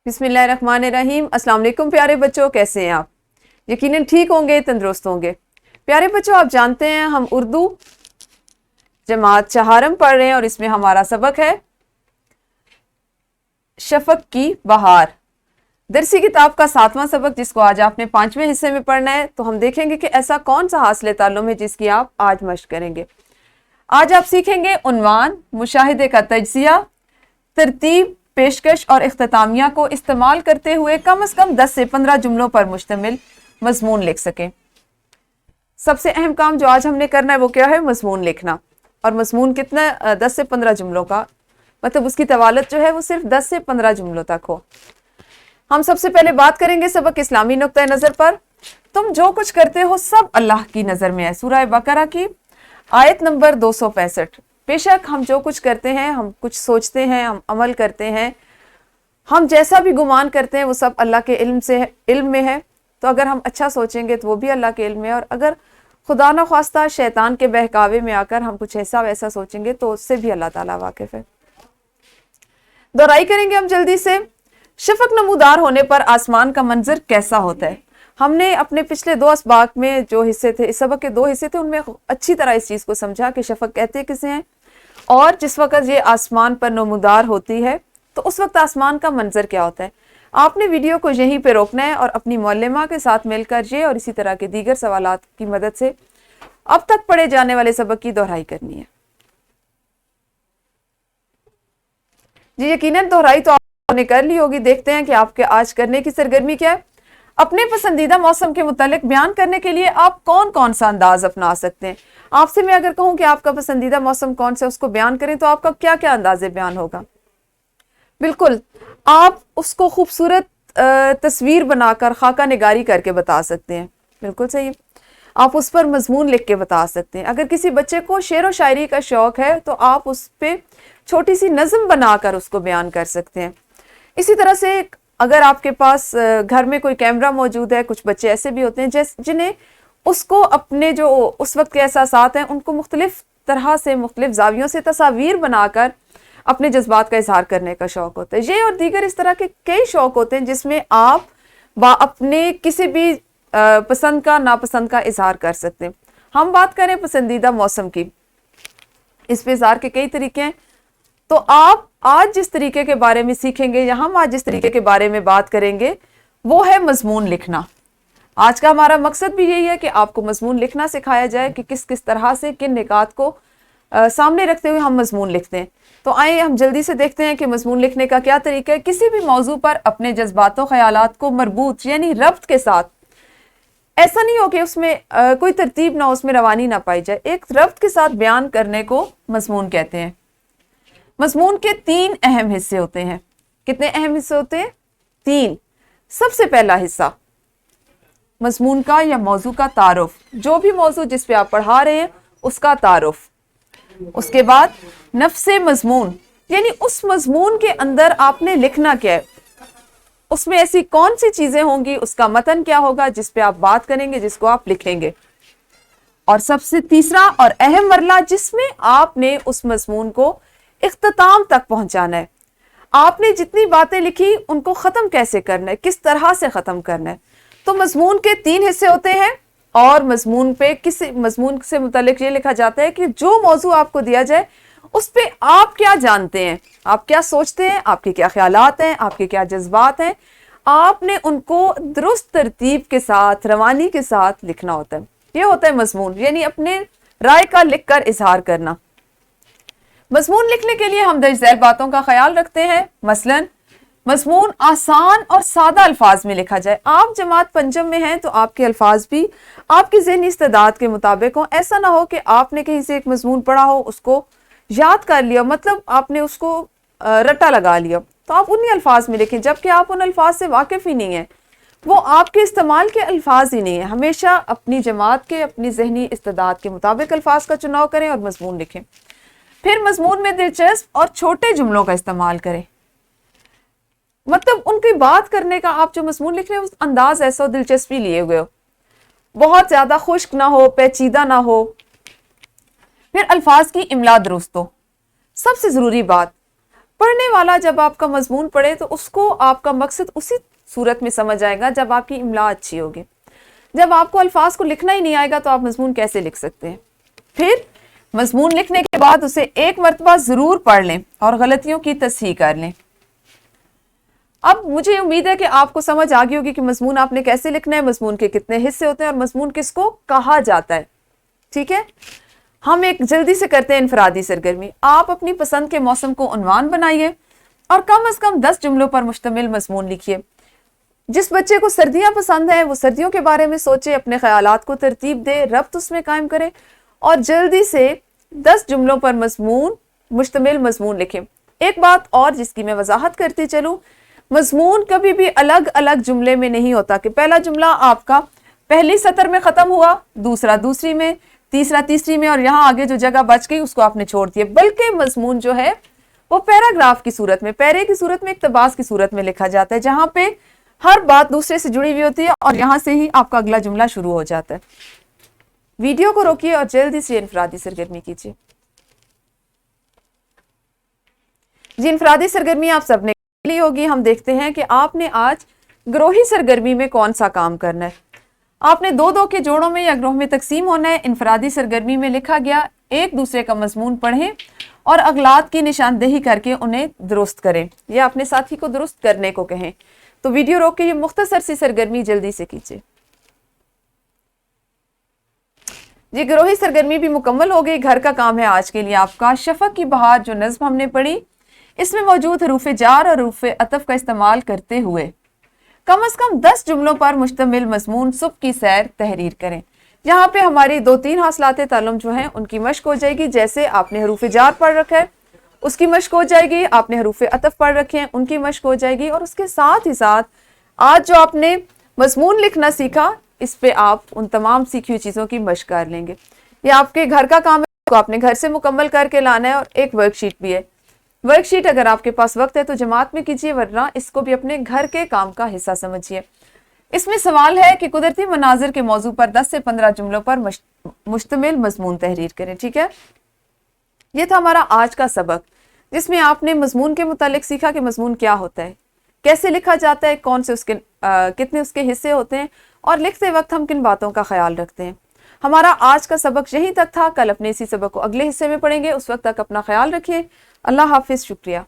बिस्मिल्लाहिर्रहमानिर्रहीम। अस्सलाम वालेकुम प्यारे बच्चों, कैसे हैं आप? यकीनन ठीक होंगे, तंदुरुस्त होंगे। प्यारे बच्चों, आप जानते हैं हम उर्दू जमात चहारम पढ़ रहे हैं और इसमें हमारा सबक है शफक की बहार, दरसी किताब का 7वां सबक, जिसको आज आपने 5वें हिस्से में पढ़ना है। तो हम देखेंगे कि ऐसा कौन सा हासिल ताल्लुम है जिसकी आप आज मश्क करेंगे। आज आप सीखेंगे उन्वान, मुशाहिदे का तज्जिया, तरतीब, पेशकश और इख्तितामिया को इस्तेमाल करते हुए कम से कम 10 से 15 जुमलों पर मुश्तमिल मजमून लिख सकें। सबसे अहम काम जो आज हमने करना है वो क्या है? मजमून लिखना। और मजमून कितना? 10 से 15 जुमलों का, मतलब उसकी तवालत जो है वो सिर्फ 10 से 15 जुमलों तक हो। हम सबसे पहले बात करेंगे सबक इस्लामी नुक्ता नज़र पर। तुम जो कुछ करते हो सब अल्लाह की नज़र में है। सूरह बकरा की आयत नंबर 265। बेशक हम जो कुछ करते हैं, हम कुछ सोचते हैं, हम अमल करते हैं, हम जैसा भी गुमान करते हैं वो सब अल्लाह के इल्म में है। तो अगर हम अच्छा सोचेंगे तो वो भी अल्लाह के इल्म में है, और अगर खुदा न ख्वास्ता शैतान के बहकावे में आकर हम कुछ ऐसा वैसा सोचेंगे तो उससे भी अल्लाह ताला वाकिफ है। दोहराई करेंगे हम जल्दी से। शफक नमूदार होने पर आसमान का मंजर कैसा होता है? हमने अपने पिछले 2 असबाक में जो हिस्से थे, इस सबक के 2 हिस्से थे, उनमें अच्छी तरह इस चीज़ को समझा कि शफक कहते किसे हैं, और जिस वक्त ये आसमान पर नमूदार होती है तो उस वक्त आसमान का मंजर क्या होता है। आपने वीडियो को यहीं पे रोकना है और अपनी मौलमा के साथ मिलकर ये और इसी तरह के दीगर सवालात की मदद से अब तक पढ़े जाने वाले सबक की दोहराई करनी है। जी यकीनन दोहराई तो आपने कर ली होगी। देखते हैं कि आपके आज करने की सरगर्मी क्या है। अपने पसंदीदा मौसम के मुतालिक बयान करने के लिए आप कौन कौन सा अंदाज अपना सकते हैं? आपसे मैं अगर कहूं कि आपका पसंदीदा मौसम कौन सा, उसको बयान करें तो आपका क्या क्या अंदाजे बयान होगा? बिल्कुल, आप उसको खूबसूरत तस्वीर बनाकर खाका निगारी करके बता सकते हैं। बिल्कुल सही। आप उस पर मजमून लिख के बता सकते हैं। अगर किसी बच्चे को शेर व शायरी का शौक है तो आप उस पर छोटी सी नज़म बनाकर उसको बयान कर सकते हैं। इसी तरह से अगर आपके पास घर में कोई कैमरा मौजूद है, कुछ बच्चे ऐसे भी होते हैं जिन्हें उसको अपने जो उस वक्त के एहसासात हैं उनको मुख्तलिफ तरह से, मुख्तलिफ जावियों से तस्वीर बनाकर अपने जज्बात का इजहार करने का शौक होता है। ये और दीगर इस तरह के कई शौक होते हैं जिसमें आप अपने किसी भी पसंद का, नापसंद का इजहार कर सकते हैं। हम बात करें पसंदीदा मौसम की, इस पे इजहार के कई तरीके हैं। तो आप आज जिस तरीके के बारे में सीखेंगे, या हम आज जिस तरीके के बारे में बात करेंगे, वो है मजमून लिखना। आज का हमारा मकसद भी यही है कि आपको मजमून लिखना सिखाया जाए कि किस किस तरह से, किन निकात को सामने रखते हुए हम मजमून लिखते हैं। तो आइए हम जल्दी से देखते हैं कि मजमून लिखने का क्या तरीका है। किसी भी मौजू पर अपने जज्बातों ख्यालात को मरबूत यानी रब्त के साथ, ऐसा नहीं हो कि उसमें कोई तरतीब ना, उसमें रवानी ना पाई जाए, एक रब्त के साथ बयान करने को मजमून कहते हैं। मजमून के 3 अहम हिस्से होते हैं। कितने अहम हिस्से होते हैं? 3। सबसे पहला हिस्सा मजमून का या मौजू का तारुफ, जो भी मौजू जिस पे आप पढ़ा रहे हैं उसका तारुफ। उसके बाद नफ्से मजमून, यानी उस मजमून के अंदर आपने लिखना क्या है, उसमें ऐसी कौन सी चीजें होंगी, उसका मतन क्या होगा जिस पे आप बात करेंगे, जिसको आप लिखेंगे। और सबसे तीसरा और अहम मरला जिसमें आपने उस मजमून को इख्तिताम तक पहुंचाना है। आपने जितनी बातें लिखी उनको खत्म कैसे करना है, किस तरह से खत्म करना है। तो मजमून के 3 हिस्से होते हैं, और मजमून पे किसी मजमून से मुतालिक ये लिखा जाता है कि जो मौजू आपको दिया जाए उस पे आप क्या जानते हैं, आप क्या सोचते हैं, आपके क्या ख्यालात हैं, आपके क्या जज्बात हैं, आपने उनको दुरुस्त तरतीब के साथ, रवानी के साथ लिखना होता है। ये होता है मजमून, यानी अपने राय का लिखकर इजहार करना। मजमून लिखने के लिए हम दर्ज झैल बातों का ख्याल रखते हैं। मसलन मजमून आसान और सादा अल्फाज में लिखा जाए। आप जमात पंचम में हैं तो आपके अल्फाज भी आपकी ज़हनी इस्तेदाद के मुताबिक हो। ऐसा ना हो कि आपने कहीं से एक मजमून पढ़ा हो, उसको याद कर लिया, मतलब आपने उसको रट्टा लगा लिया, तो आप उन्हीं अल्फाज में लिखें, जबकि आप उन अल्फाज से वाकिफ ही नहीं है, वो आपके इस्तेमाल के अल्फाज ही नहीं है। हमेशा अपनी जमात के, अपनी ज़हनी इस्तेदाद के मुताबिक अल्फाज का चुनाव करें और मजमून लिखें। फिर मजमून में दिलचस्प और छोटे जुमलों का इस्तेमाल करें, मतलब उनकी बात करने का आप जो मजमून लिख रहे हैं उस अंदाज ऐसा हो, दिलचस्पी लिए हुए हो, बहुत ज्यादा खुश्क ना हो, पेचीदा ना हो। फिर अल्फाज की इमला दुरुस्त हो। सबसे जरूरी बात, पढ़ने वाला जब आपका मजमून पढ़े तो उसको आपका मकसद उसी सूरत में समझ आएगा जब आपकी इमला अच्छी होगी। जब आपको अल्फाज को लिखना ही नहीं आएगा तो आप मजमून कैसे लिख सकते हैं। फिर मजमून लिखने के बाद उसे एक मरतबा जरूर पढ़ लें और गलतियों की तसहीह कर लें। अब मुझे उम्मीद है कि आपको समझ आ गई होगी कि मजमून आपने कैसे लिखना है, मजमून के कितने हिस्से होते हैं और मजमून किसको कहा जाता है। ठीक है, हम एक जल्दी से करते हैं इनफरादी सरगर्मी। आप अपनी पसंद के मौसम को उन्वान बनाइए और कम से कम 10 जुमलों पर मुश्तमिल मजमून लिखिए। जिस बच्चे को सर्दियां पसंद है वो सर्दियों के बारे में सोचे, अपने ख्यालात को तरतीब दे, रब्त उसमें कायम करे और जल्दी से 10 जुमलों पर मुश्तमिल मजमून लिखें। एक बात और जिसकी मैं वजाहत करती चलूं, मजमून कभी भी अलग अलग जुमले में नहीं होता कि पहला जुमला आपका पहली सतर में खत्म हुआ, दूसरा दूसरी में, तीसरा तीसरी में और यहाँ आगे जो जगह बच गई उसको आपने छोड़ दिया। बल्कि मजमून जो है वो पैराग्राफ की सूरत में, पैरे की सूरत में, इक्तबास की सूरत में लिखा जाता है, जहां पे हर बात दूसरे से जुड़ी हुई होती है और यहां से ही आपका अगला जुमला शुरू हो जाता है। वीडियो को रोकिए और जल्दी से इनफरादी सरगर्मी कीजिए। जी, इनफरादी सरगर्मी आप सबने ली होगी। हम देखते हैं कि आपने आज ग्रोही सरगर्मी में कौन सा काम करना है। आपने दो दो के जोड़ों में या ग्रोह में तकसीम होना है। इनफरादी सरगर्मी में लिखा गया एक दूसरे का मजमून पढ़ें और अगलात की निशानदेही करके उन्हें दुरुस्त करें या अपने साथी को दुरुस्त करने को कहें। तो वीडियो रोक के ये मुख्तसर सी सरगर्मी जल्दी से कीजिए। जी, ग्रोही सरगर्मी भी मुकम्मल हो गई। घर का काम है आज के लिए आपका शफक की बहार जो नज्म हमने पढ़ी, इसमें मौजूद हरूफ जार और हरूफ अतफ का इस्तेमाल करते हुए कम से कम 10 जुमलों पर मुश्तमिल मजमून सुबह की सैर तहरीर करें। यहाँ पे हमारी 2-3 हासिलात तालुम जो हैं उनकी मश्क हो जाएगी। जैसे आपने हरूफ जार पढ़ रखा है उसकी मश्क हो जाएगी, आपने हरूफ अतफ पढ़ रखे हैं उनकी मश्क हो जाएगी और उसके साथ ही साथ आज जो आपने मजमून लिखना सीखा इस पे आप उन तमाम सीखी हुई चीज़ों की मश्क कर लेंगे। ये आपके घर का काम है, तो आपने घर से मुकम्मल करके लाना है। और एक वर्कशीट भी है। वर्कशीट अगर आपके पास वक्त है तो जमात में कीजिए, वरना इसको भी अपने घर के काम का हिस्सा समझिए। इसमें सवाल है कि कुदरती मनाजिर के मौजू पर 10 से 15 जुमलों पर मुश्तमिल मजमून तहरीर करें। ठीक है, ये था हमारा आज का सबक, जिसमें आपने मजमून के मुतालिक सीखा कि मजमून क्या होता है, कैसे लिखा जाता है, कौन से उसके कितने उसके हिस्से होते हैं और लिखते वक्त हम किन बातों का ख्याल रखते हैं। हमारा आज का सबक यहीं तक था। कल अपने इसी सबक को अगले हिस्से में पढ़ेंगे। उस वक्त तक अपना ख्याल रखिए। अल्लाह हाफिज। शुक्रिया।